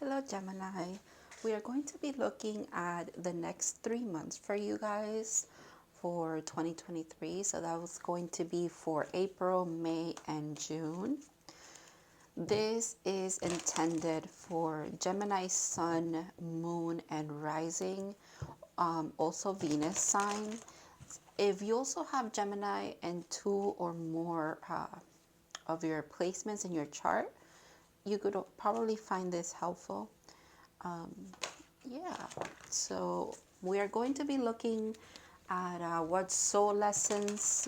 Hello, Gemini. We are going to be looking at the next 3 months for you guys for 2023. So that was going to be for April, May, and June. This is intended for Gemini Sun, Moon, and Rising, also Venus sign. If you also have Gemini and two or more of your placements in your chart, you could probably find this helpful. Yeah, so we are going to be looking at what soul lessons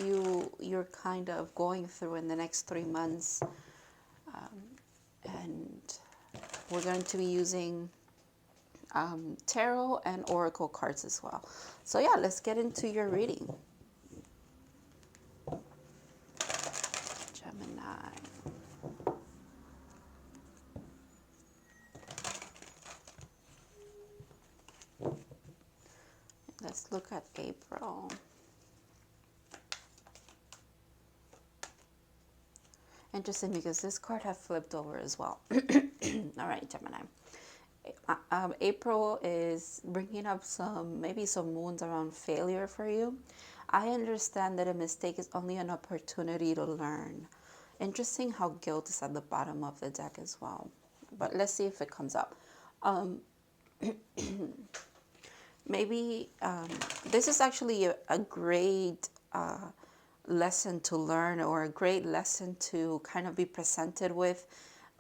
you're kind of going through in the next 3 months, and we're going to be using tarot and oracle cards as well. So yeah, let's get into your reading, Gemini. Let's look at April. Interesting because this card has flipped over as well. All right, Gemini. April is bringing up maybe some wounds around failure for you. I understand that a mistake is only an opportunity to learn. Interesting how guilt is at the bottom of the deck as well. But let's see if it comes up. Maybe this is actually a great lesson to learn, or a great lesson to kind of be presented with.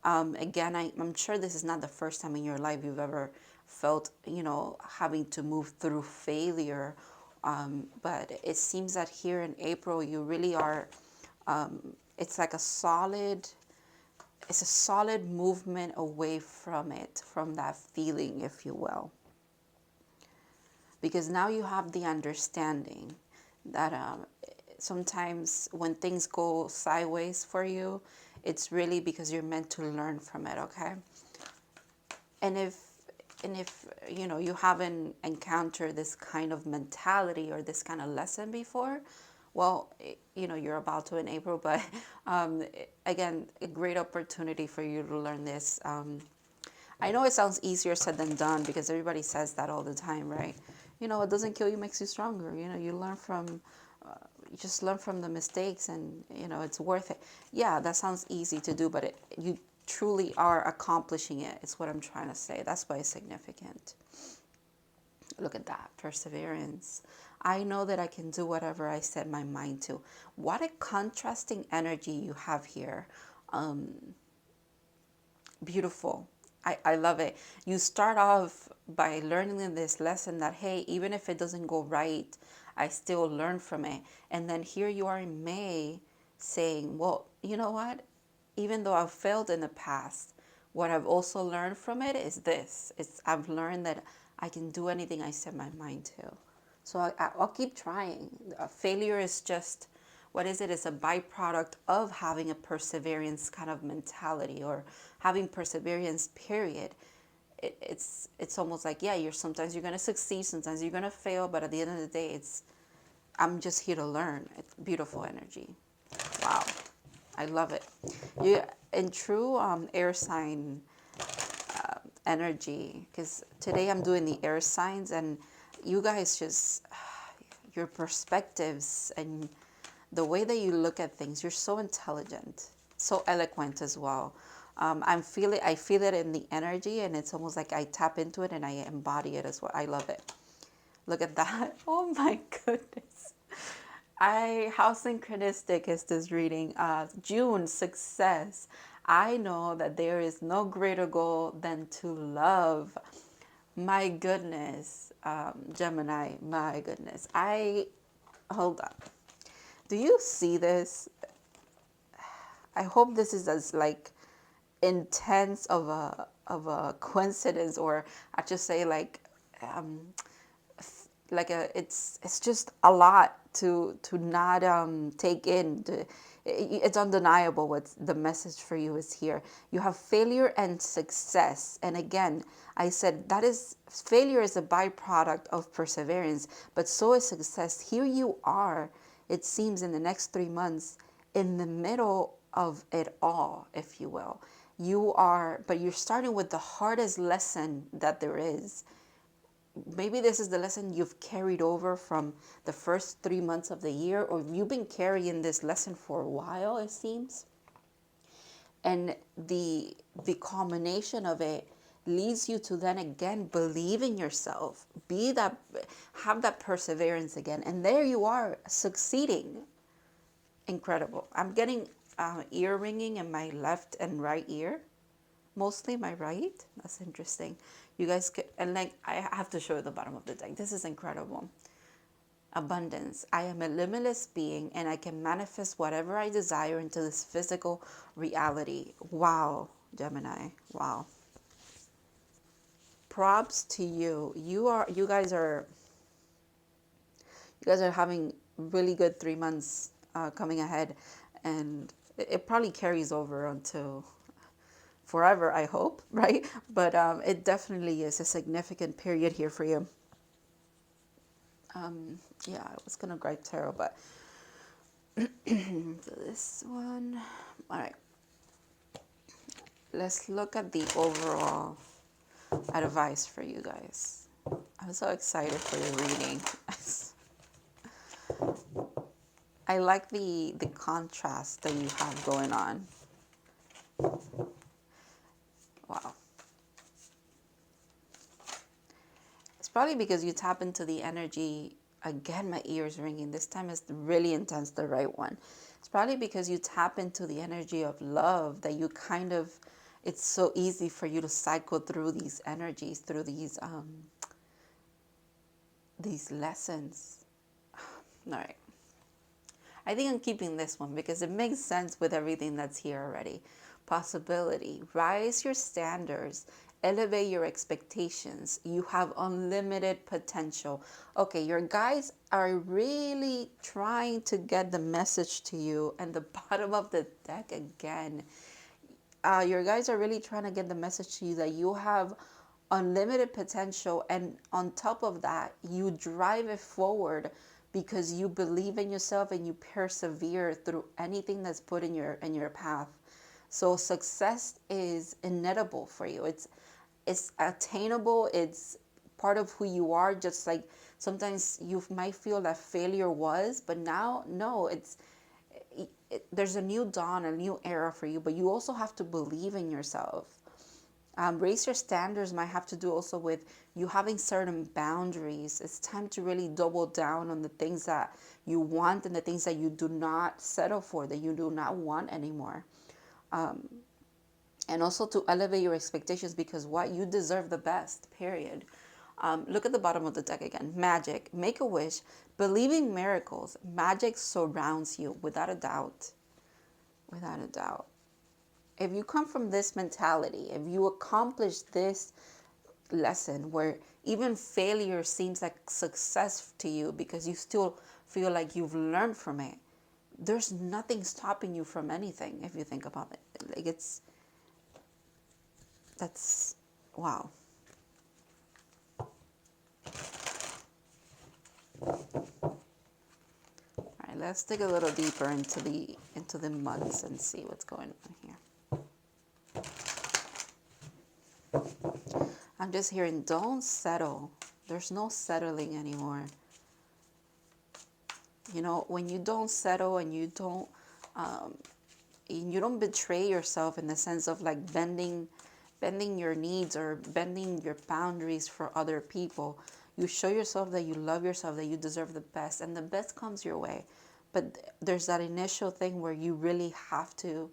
Again, I'm sure this is not the first time in your life you've ever felt, having to move through failure. But it seems that here in April, you really are, it's like it's a solid movement away from it, from that feeling, if you will. Because now you have the understanding that sometimes when things go sideways for you, it's really because you're meant to learn from it, okay? And if you haven't encountered this kind of mentality or this kind of lesson before, well, you're about to in April, but again, a great opportunity for you to learn this. I know it sounds easier said than done because everybody says that all the time, right? It doesn't kill you, makes you stronger. You learn from, you just learn from the mistakes, and it's worth it. Yeah, that sounds easy to do, but you truly are accomplishing it. It's what I'm trying to say. That's why it's significant. Look at that, perseverance. I know that I can do whatever I set my mind to. What a contrasting energy you have here. Beautiful. I love it. You start off by learning this lesson that, hey, even if it doesn't go right, I still learn from it. And then here you are in May saying, well, you know what? Even though I've failed in the past, what I've also learned from it is this. I've learned that I can do anything I set my mind to. So I'll keep trying. Failure is just, what is it? It's a byproduct of having a perseverance kind of mentality, or having perseverance, period. It's almost like, yeah, sometimes you're going to succeed, sometimes you're going to fail, but at the end of the day, I'm just here to learn. It's beautiful energy. Wow. I love it. You in true air sign energy, because today I'm doing the air signs, and you guys just, your perspectives and the way that you look at things, you're so intelligent, so eloquent as well. I feel it in the energy, and it's almost like I tap into it and I embody it as well. I love it. Look at that. Oh my goodness. How synchronistic is this reading? June, success. I know that there is no greater goal than to love. My goodness, Gemini, my goodness. Hold on. Do you see this? I hope this is as intense of a coincidence, or I just say it's just a lot to not take in. It's undeniable what the message for you is here. You have failure and success, and again, I said that is, failure is a byproduct of perseverance, but so is success. Here you are, it seems, in the next 3 months, in the middle of it all, if you will. but you're starting with the hardest lesson that there is. Maybe this is the lesson you've carried over from the first 3 months of the year, or you've been carrying this lesson for a while, it seems. And the culmination of it leads you to then again believe in yourself, have that perseverance again, and there you are succeeding. Incredible. I'm getting ear ringing in my left and right ear, mostly my right. That's interesting. You guys could, and like I have to show you the bottom of the deck. This is incredible. Abundance. I am a limitless being and I can manifest whatever I desire into this physical reality. Wow, Gemini. Wow. Props to you. You guys are having really good 3 months coming ahead, and it probably carries over until forever, I hope, right? But it definitely is a significant period here for you. Yeah, I was gonna grab tarot, but so this one. All right, let's look at the overall advice for you guys. I'm so excited for your reading. I like the contrast that you have going on. Wow. It's probably because you tap into the energy. Again, my ears ringing. This time is really intense, the right one. It's probably because you tap into the energy of love that you kind of, it's so easy for you to cycle through these energies, through these lessons. All right. I think I'm keeping this one because it makes sense with everything that's here already. Possibility. Rise your standards. Elevate your expectations. You have unlimited potential. Okay, your guides are really trying to get the message to you. And the bottom of the deck again. Your guides are really trying to get the message to you that you have unlimited potential. And on top of that, you drive it forward because you believe in yourself and you persevere through anything that's put in your path. So success is inevitable for you. It's attainable. It's part of who you are. Just like sometimes you might feel that failure was, but now no, there's a new dawn, a new era for you. But you also have to believe in yourself. Raise your standards might have to do also with you having certain boundaries. It's time to really double down on the things that you want and the things that you do not settle for, that you do not want anymore. And also to elevate your expectations because what you deserve the best, period. Look at the bottom of the deck again. Magic. Make a wish. Believing miracles. Magic surrounds you without a doubt. Without a doubt. If you come from this mentality, if you accomplish this lesson where even failure seems like success to you because you still feel like you've learned from it, there's nothing stopping you from anything if you think about it. Like that's wow. All right, let's dig a little deeper into the months and see what's going on here. I'm just hearing, don't settle. There's no settling anymore. You know, when you don't settle and you don't betray yourself in the sense of like bending your needs or bending your boundaries for other people. You show yourself that you love yourself, that you deserve the best, and the best comes your way. But there's that initial thing where you really have to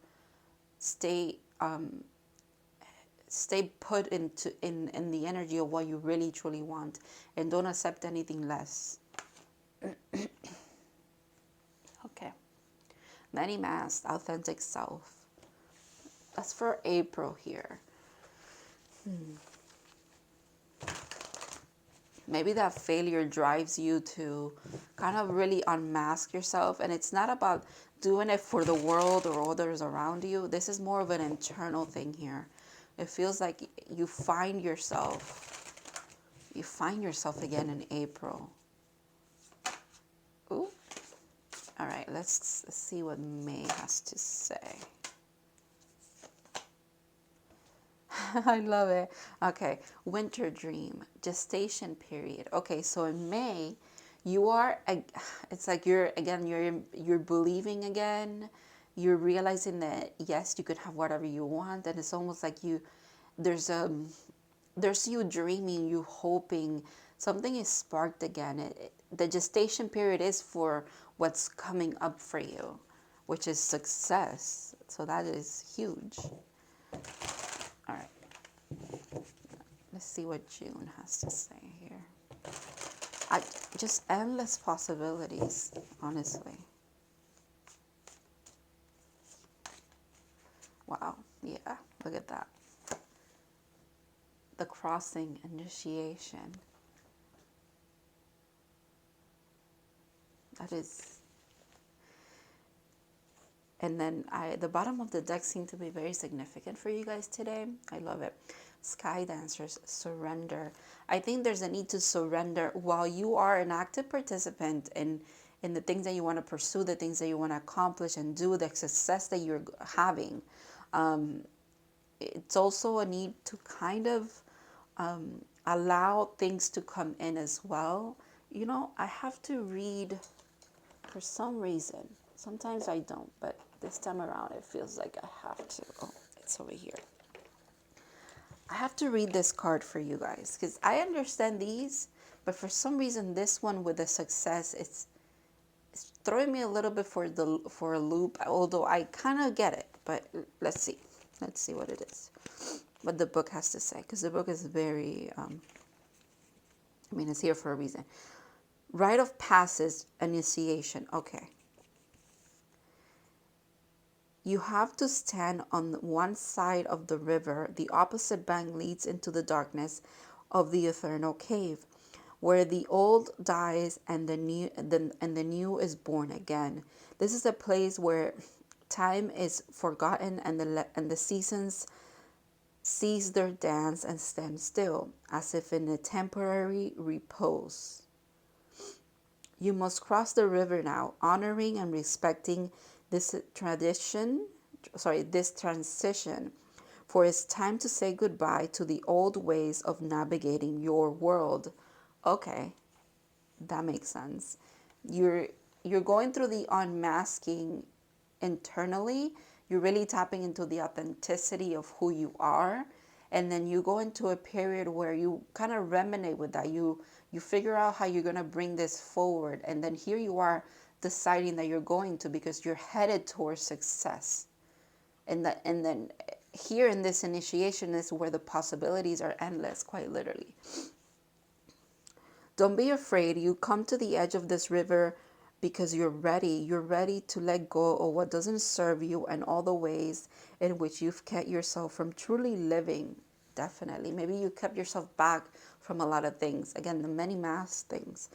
stay put in the energy of what you really truly want and don't accept anything less. Okay. Many masked, authentic self. That's for April here. Maybe that failure drives you to kind of really unmask yourself. And it's not about doing it for the world or others around you. This is more of an internal thing here. It feels like you find yourself again in April. Ooh. All right, let's see what May has to say. I love it. Okay, winter dream, gestation period. Okay, so in May, you are. It's like you're again. You're believing again. You're realizing that yes, you could have whatever you want, and it's almost like you. There's there's you dreaming, you hoping something is sparked again. The gestation period is for what's coming up for you, which is success. So that is huge. All right. Let's see what June has to say here. I just endless possibilities, honestly. Wow. Yeah, look at that. The crossing initiation. That is, and then the bottom of the deck seemed to be very significant for you guys today. I love it. Sky Dancers, surrender. I think there's a need to surrender while you are an active participant in the things that you want to pursue, the things that you want to accomplish and do, the success that you're having. It's also a need to kind of allow things to come in as well. You know, I have to read for some reason. Sometimes I don't, but this time around it feels like I have to. Oh, it's over here. I have to read this card for you guys because I understand these, but for some reason this one with the success, it's throwing me a little bit for a loop. Although I kind of get it, but let's see what it is, what the book has to say, because the book is very. I mean, it's here for a reason. Rite of passage, initiation. Okay. You have to stand on one side of the river. The opposite bank leads into the darkness of the eternal cave, where the old dies and the new is born again. This is a place where time is forgotten and the seasons cease their dance and stand still, as if in a temporary repose. You must cross the river now, honoring and respecting this this transition, for it's time to say goodbye to the old ways of navigating your world. Okay, that makes sense. You're going through the unmasking internally. You're really tapping into the authenticity of who you are, and then you go into a period where you kind of ruminate with that. You figure out how you're going to bring this forward, and then here you are deciding that you're going to, because you're headed towards success. And then here in this initiation is where the possibilities are endless, quite literally. Don't be afraid. You come to the edge of this river because you're ready. You're ready to let go of what doesn't serve you and all the ways in which you've kept yourself from truly living. Definitely. Maybe you kept yourself back from a lot of things. Again, the many masked things.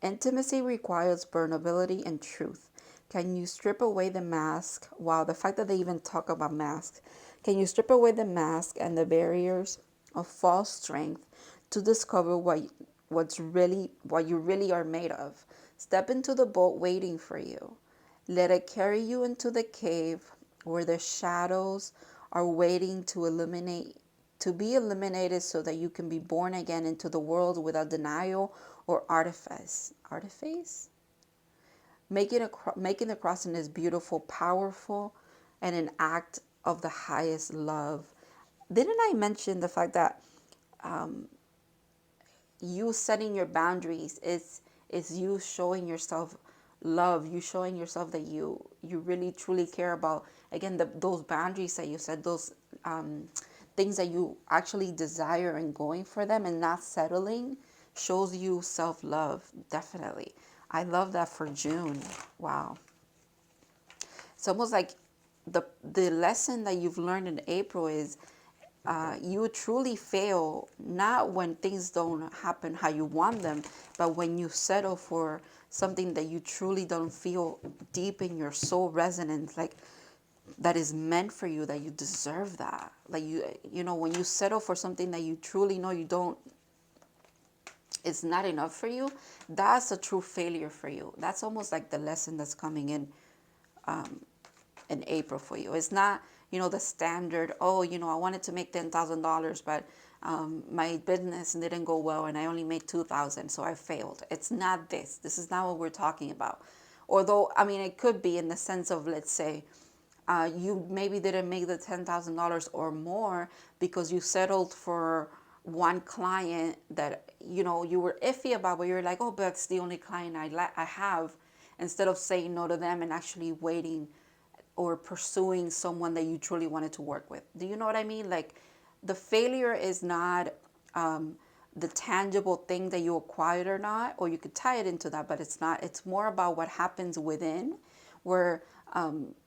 Intimacy requires vulnerability and truth. Can you strip away the mask? Wow, the fact that they even talk about masks. Can you strip away the mask and the barriers of false strength to discover what you really are made of? Step into the boat waiting for you. Let it carry you into the cave where the shadows are waiting to be eliminated so that you can be born again into the world without denial or artifice. Artifice? Making the crossing is beautiful, powerful, and an act of the highest love. Didn't I mention the fact that you setting your boundaries is you showing yourself love, you showing yourself that you really truly care about, again, those boundaries that you set, those things that you actually desire and going for them and not settling, shows you self-love. Definitely. I love that for June. Wow. It's almost like the lesson that you've learned in April is you truly fail not when things don't happen how you want them, but when you settle for something that you truly don't feel deep in your soul resonance, like that is meant for you, that you deserve that. Like you know, when you settle for something that you truly know you don't, it's not enough for you, that's a true failure for you. That's almost like the lesson that's coming in April for you. It's not, the standard, oh, I wanted to make $10,000, but my business didn't go well and I only made 2,000, so I failed. It's not this. This is not what we're talking about. Although, I mean, it could be in the sense of, let's say, you maybe didn't make the $10,000 or more because you settled for one client that you were iffy about, but you're like, oh, but that's the only client I have, instead of saying no to them and actually waiting or pursuing someone that you truly wanted to work with. Do you know what I mean? Like, the failure is not the tangible thing that you acquired or not, or you could tie it into that, but it's not. It's more about what happens within, where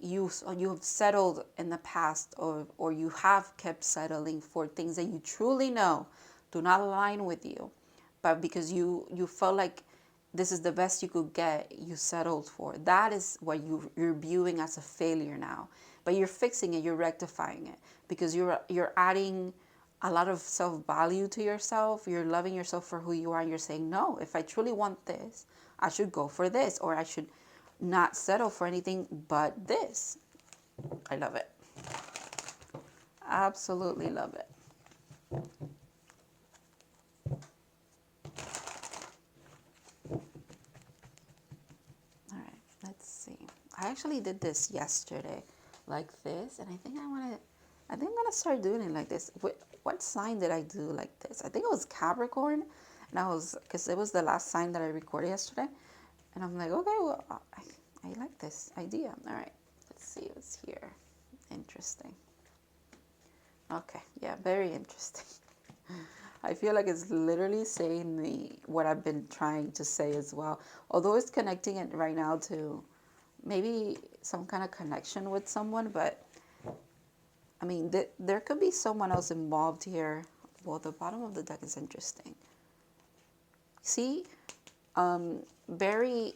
you have settled in the past, or you have kept settling for things that you truly know do not align with you, but because you felt like this is the best you could get, you settled for. That is what you're viewing as a failure now. But you're fixing it, you're rectifying it, because you're adding a lot of self-value to yourself. You're loving yourself for who you are, and you're saying, no, if I truly want this, I should go for this, or I should not settle for anything but this. I love it. Absolutely love it. All right, let's see. I actually did this yesterday, like this, and I think I'm gonna start doing it like this. What sign did I do like this? I think it was Capricorn, and because it was the last sign that I recorded yesterday, and I'm like, okay, well, I like this idea. All right, let's see what's here. Interesting. Okay, yeah, very interesting. I feel like it's literally saying what I've been trying to say as well. Although it's connecting it right now to maybe some kind of connection with someone, but I mean, there could be someone else involved here. Well, the bottom of the deck is interesting. See, very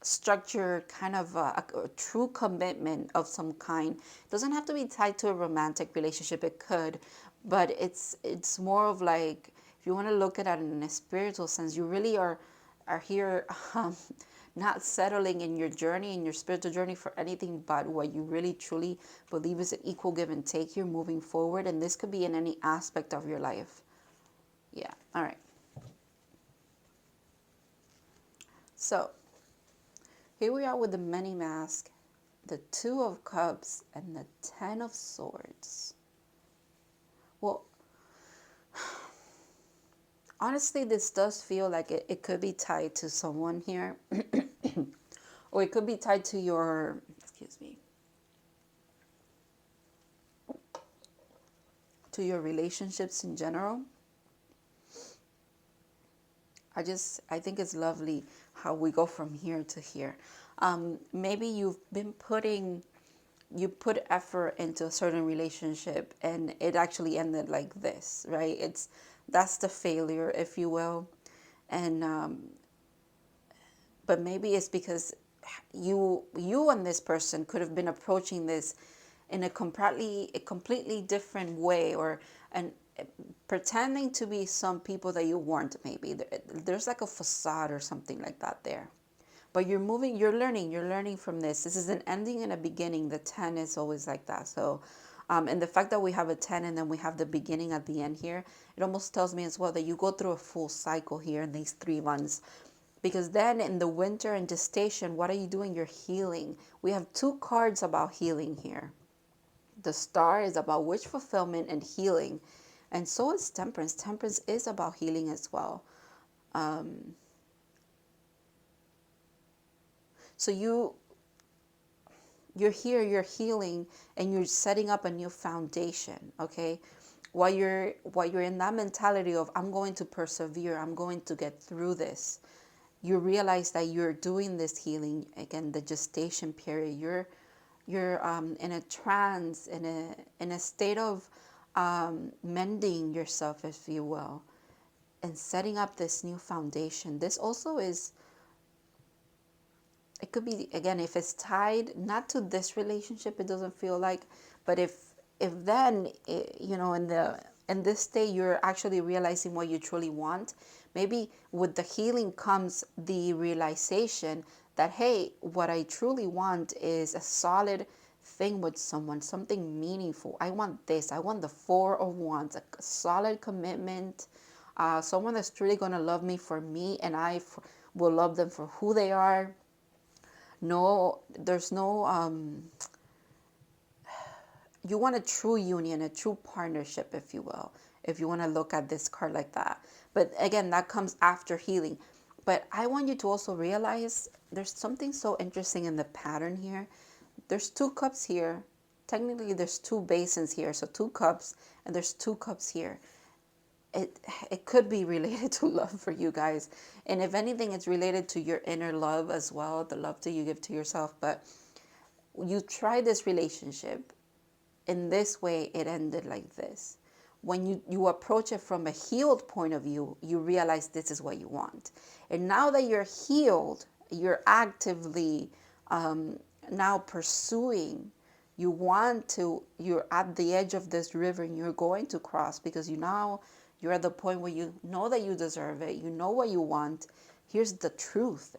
structure, kind of a true commitment of some kind. It doesn't have to be tied to a romantic relationship. It could, but it's more of like, if you want to look at it in a spiritual sense, you really are here not settling in your journey, in your spiritual journey, for anything but what you really truly believe is an equal give and take. You're moving forward, and this could be in any aspect of your life. Yeah. All right. So here we are with the Many Mask, the Two of Cups, and the Ten of Swords. Well, honestly, this does feel like it could be tied to someone here. Or it could be tied to your, excuse me, to your relationships in general. I think it's lovely how we go from here to here. Maybe you put effort into a certain relationship and it actually ended like this, right? That's the failure, if you will. And but maybe it's because you and this person could have been approaching this in a completely different way, or pretending to be some people that you weren't. Maybe there's like a facade or something like that there, but you're learning from this. This is an ending and a beginning. The 10 is always like that. So and the fact that we have a 10 and then we have the beginning at the end here, it almost tells me as well that you go through a full cycle here in these 3 months. Because then in the winter and gestation, what are you doing? You're healing. We have 2 cards about healing here. The Star is about wish fulfillment and healing. And so is Temperance. Temperance is about healing as well. So you're here, you're healing, and you're setting up a new foundation, okay? While you're in that mentality of, I'm going to persevere, I'm going to get through this, you realize that you're doing this healing, again, the gestation period. You're in a trance, in a state of mending yourself, if you will, and setting up this new foundation. This also is, it could be, again, if it's tied not to this relationship, it doesn't feel like, but if then in this state you're actually realizing what you truly want, maybe with the healing comes the realization that, hey, what I truly want is a solid thing with someone, something meaningful. I want this. I want the Four of Wands, a solid commitment, someone that's truly going to love me for me, and will love them for who they are. No, there's no, you want a true union, a true partnership, if you will, if you want to look at this card like that. But again, that comes after healing. But I want you to also realize there's something so interesting in the pattern here. There's two cups here. Technically, there's two basins here. So two cups, and there's two cups here. It could be related to love for you guys. And if anything, it's related to your inner love as well, the love that you give to yourself. But you try this relationship. In this way, it ended like this. When you approach it from a healed point of view, you realize this is what you want. And now that you're healed, you're actively now pursuing. You're at the edge of this river and you're going to cross, because you're at the point where you know that you deserve it. You know what you want. Here's the truth.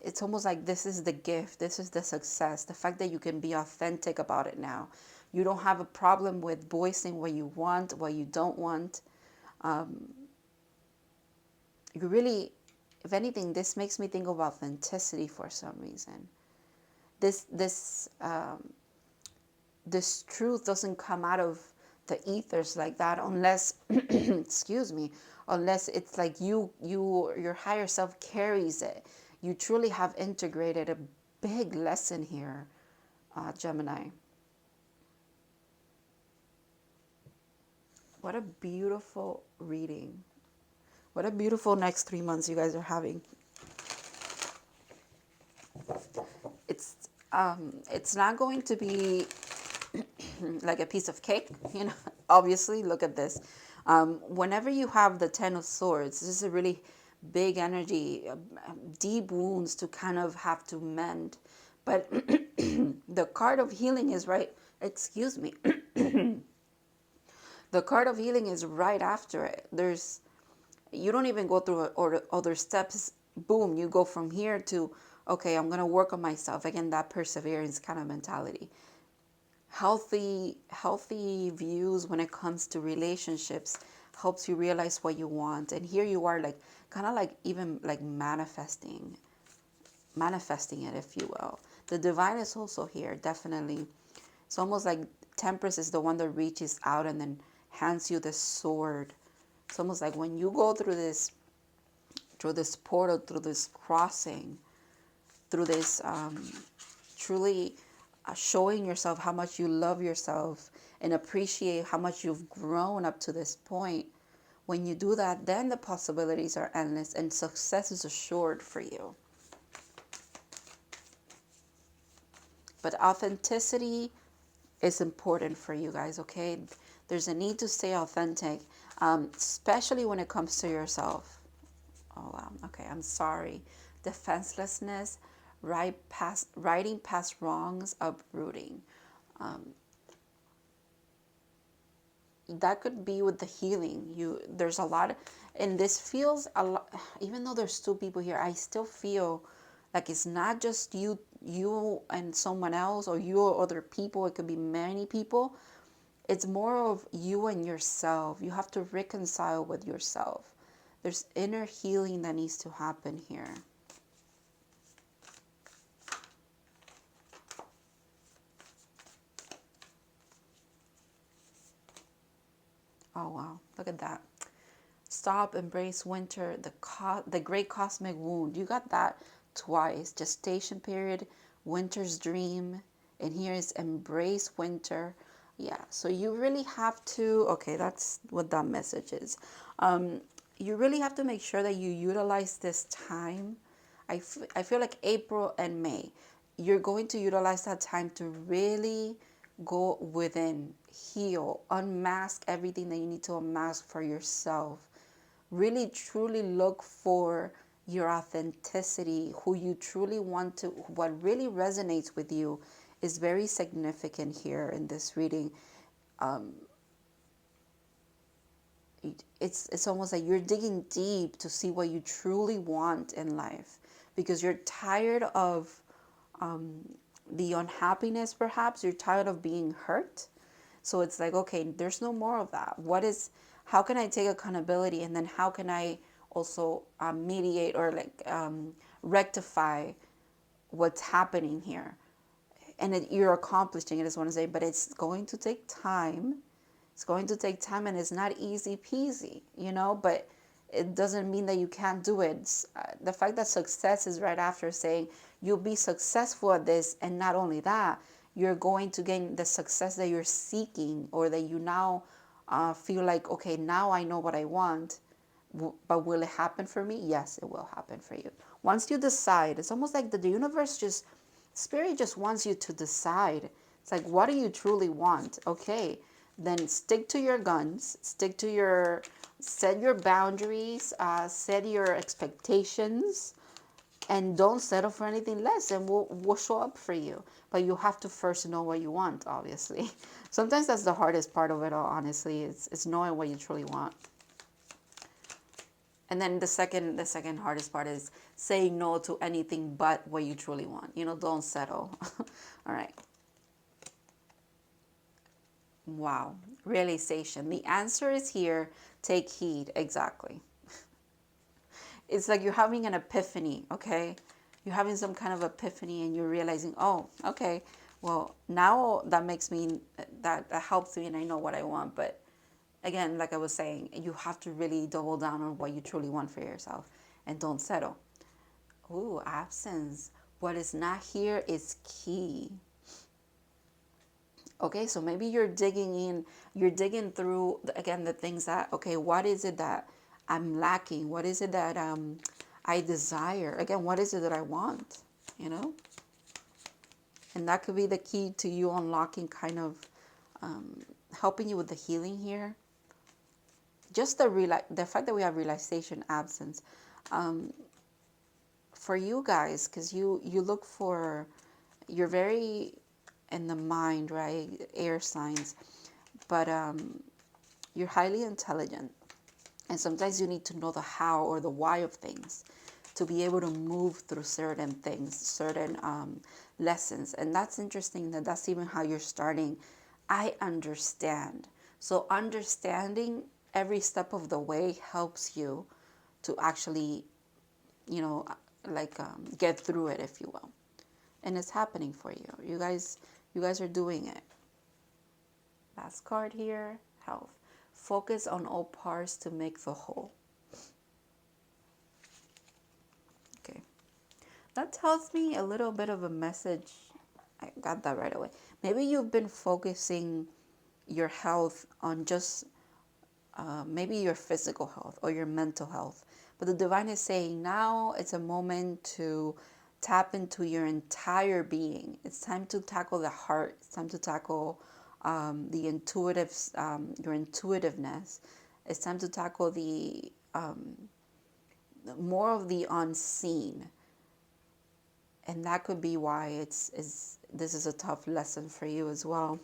It's almost like this is the gift. This is the success. The fact that you can be authentic about it now. You don't have a problem with voicing what you want, what you don't want. You really, if anything, this makes me think of authenticity for some reason. This truth doesn't come out of the ethers like that unless, excuse me, unless it's like your higher self carries it. You truly have integrated a big lesson here, Gemini. What a beautiful reading. What a beautiful next 3 months you guys are having. It's not going to be like a piece of cake, Obviously, look at this. Whenever you have the Ten of Swords, this is a really big energy, deep wounds to kind of have to mend. But the card of healing is right, excuse me. The card of healing is right after it. You don't even go through other steps. Boom, you go from here to, okay, I'm going to work on myself. Again, that perseverance kind of mentality. Healthy views when it comes to relationships helps you realize what you want. And here you are, like kind of like even like manifesting it, if you will. The divine is also here, definitely. It's almost like Temperance is the one that reaches out and then hands you the sword. It's almost like when you go through this portal, through this crossing, through this truly showing yourself how much you love yourself and appreciate how much you've grown up to this point. When you do that, then the possibilities are endless and success is assured for you. But authenticity is important for you guys, okay? There's a need to stay authentic, especially when it comes to yourself. Oh, wow. Okay, I'm sorry. Defenselessness, writing past wrongs, uprooting. That could be with the healing. There's a lot, and this feels a lot. Even though there's two people here, I still feel like it's not just you and someone else, or you or other people. It could be many people. It's more of you and yourself. You have to reconcile with yourself. There's inner healing that needs to happen here. Oh, wow. Look at that. Stop, embrace winter, the great cosmic wound. You got that twice. Gestation period, winter's dream. And here is embrace winter. Yeah, so you really have to, okay, that's what that message is. You really have to make sure that you utilize this time. I feel like April and May, you're going to utilize that time to really go within, heal, unmask everything that you need to unmask for yourself. Really, truly look for your authenticity, who you truly want to, what really resonates with you is very significant here in this reading. It's almost like you're digging deep to see what you truly want in life, because you're tired of the unhappiness, perhaps you're tired of being hurt. So it's like, okay, there's no more of that. How can I take accountability, and then how can I also mediate, or like rectify what's happening here? And you're accomplishing it, I just want to say, but it's going to take time. It's going to take time, and it's not easy peasy, but it doesn't mean that you can't do it. The fact that success is right after saying you'll be successful at this, and not only that, you're going to gain the success that you're seeking, or that you now feel like, okay, now I know what I want. But will it happen for me? Yes, it will happen for you. Once you decide, it's almost like the universe Spirit just wants you to decide. It's like, what do you truly want? Okay, then stick to your guns, set your boundaries, set your expectations, and don't settle for anything less, and we'll show up for you. But you have to first know what you want, obviously. Sometimes that's the hardest part of it all, honestly. It's knowing what you truly want. And then the second hardest part is saying no to anything but what you truly want. Don't settle. All right. Wow. Realization. The answer is here. Take heed. Exactly. It's like you're having an epiphany, okay? You're having some kind of epiphany, and you're realizing, oh, okay, well, now that helps me, and I know what I want. But again, like I was saying, you have to really double down on what you truly want for yourself, and don't settle. Ooh, absence. What is not here is key. Okay, so maybe you're digging through, again, the things that, okay, what is it that I'm lacking? What is it that I desire? Again, what is it that I want? And that could be the key to you unlocking, kind of helping you with the healing here. Just the fact that we have realization, absence, for you guys, because you look for, you're very in the mind, right? Air signs, but you're highly intelligent, and sometimes you need to know the how or the why of things to be able to move through certain things, certain lessons. And that's interesting that that's even how you're starting. I understand. So understanding every step of the way helps you to actually, get through it, if you will. And it's happening for you. You guys are doing it. Last card here, health. Focus on all parts to make the whole. Okay. That tells me a little bit of a message. I got that right away. Maybe you've been focusing your health on just maybe your physical health or your mental health. But the divine is saying now it's a moment to tap into your entire being. It's time to tackle the heart. It's time to tackle the your intuitiveness. It's time to tackle the more of the unseen. And that could be why this is a tough lesson for you as well.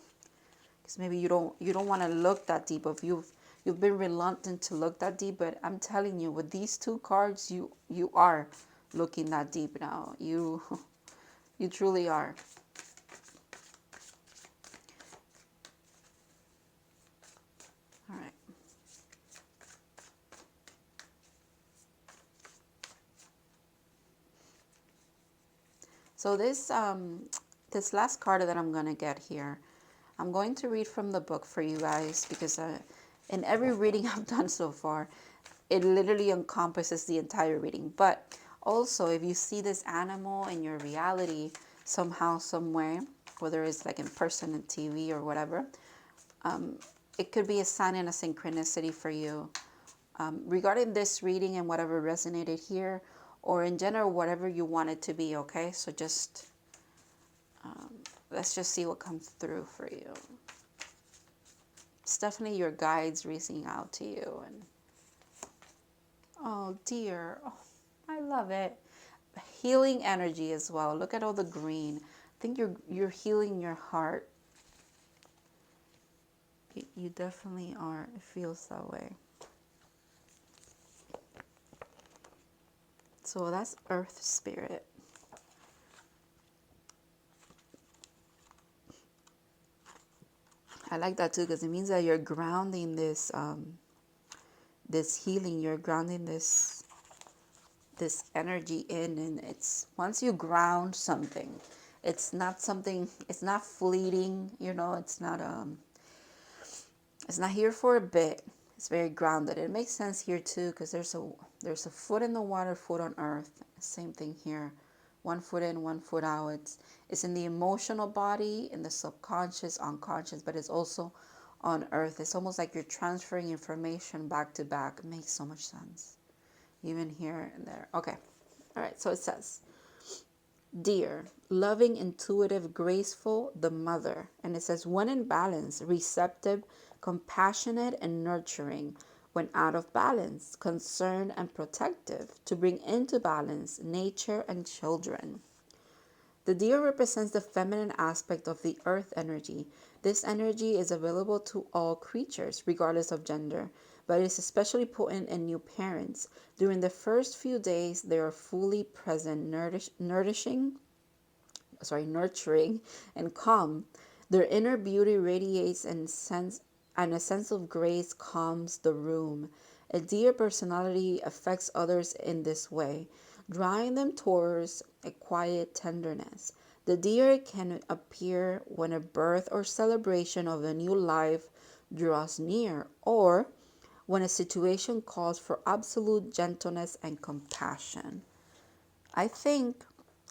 Because maybe you don't want to look that deep. If you've been reluctant to look that deep, but I'm telling you, with these two cards, you are looking that deep now. You truly are. All right. So this last card that I'm gonna get here, I'm going to read from the book for you guys, because in every reading I've done so far, it literally encompasses the entire reading. But also, if you see this animal in your reality somehow, somewhere, whether it's like in person, in TV, or whatever, it could be a sign and a synchronicity for you. Regarding this reading and whatever resonated here, or in general, whatever you want it to be, okay? So just, let's just see what comes through for you. It's definitely your guides reaching out to you. And oh dear, oh, I love it. Healing energy as well. Look at all the green. I think you're healing your heart. You definitely are. It feels that way. So that's Earth Spirit. I like that too, because it means that you're grounding this this healing. You're grounding this energy in, and it's once you ground something, it's not something. It's not fleeting. You know, it's not here for a bit. It's very grounded. It makes sense here too, because there's a foot in the water, foot on earth. Same thing here. One foot in, one foot out. It's in the emotional body, in the subconscious, unconscious, but it's also on earth. It's almost like you're transferring information back to back. It makes so much sense. Even here and there. Okay. All right. So it says, Dear, loving, intuitive, graceful, the mother. And it says, when in balance, receptive, compassionate, and nurturing. When out of balance, concerned and protective, to bring into balance nature and children. The deer represents the feminine aspect of the earth energy. This energy is available to all creatures, regardless of gender, but is especially potent in new parents. During the first few days, they are fully present, nurturing, and calm. Their inner beauty radiates and a sense of grace calms the room. A dear personality affects others in this way, drawing them towards a quiet tenderness. The deer can appear when a birth or celebration of a new life draws near, or when a situation calls for absolute gentleness and compassion. I think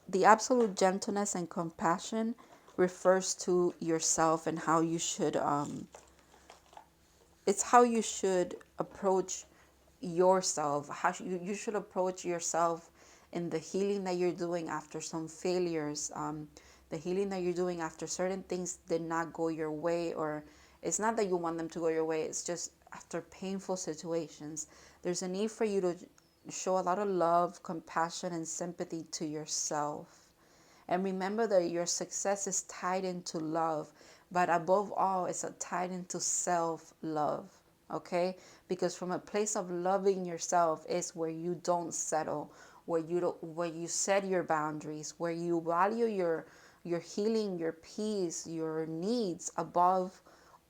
the absolute gentleness and compassion refers to yourself and how you should it's how you should approach yourself. How you should approach yourself in the healing that you're doing after some failures, the healing that you're doing after certain things did not go your way, or it's not that you want them to go your way, it's just after painful situations. There's a need for you to show a lot of love, compassion, and sympathy to yourself. And remember that your success is tied into love, but above all, it's tied into self-love, okay? Because from a place of loving yourself is where you don't settle, where you set your boundaries, where you value your healing, your peace, your needs above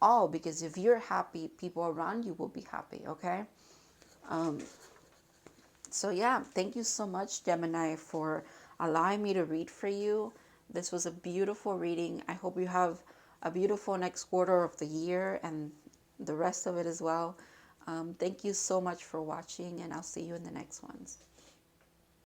all. Because if you're happy, people around you will be happy, okay? So yeah, thank you so much, Gemini, for allowing me to read for you. This was a beautiful reading. I hope you have a beautiful next quarter of the year and the rest of it as well. Thank you so much for watching, and I'll see you in the next ones.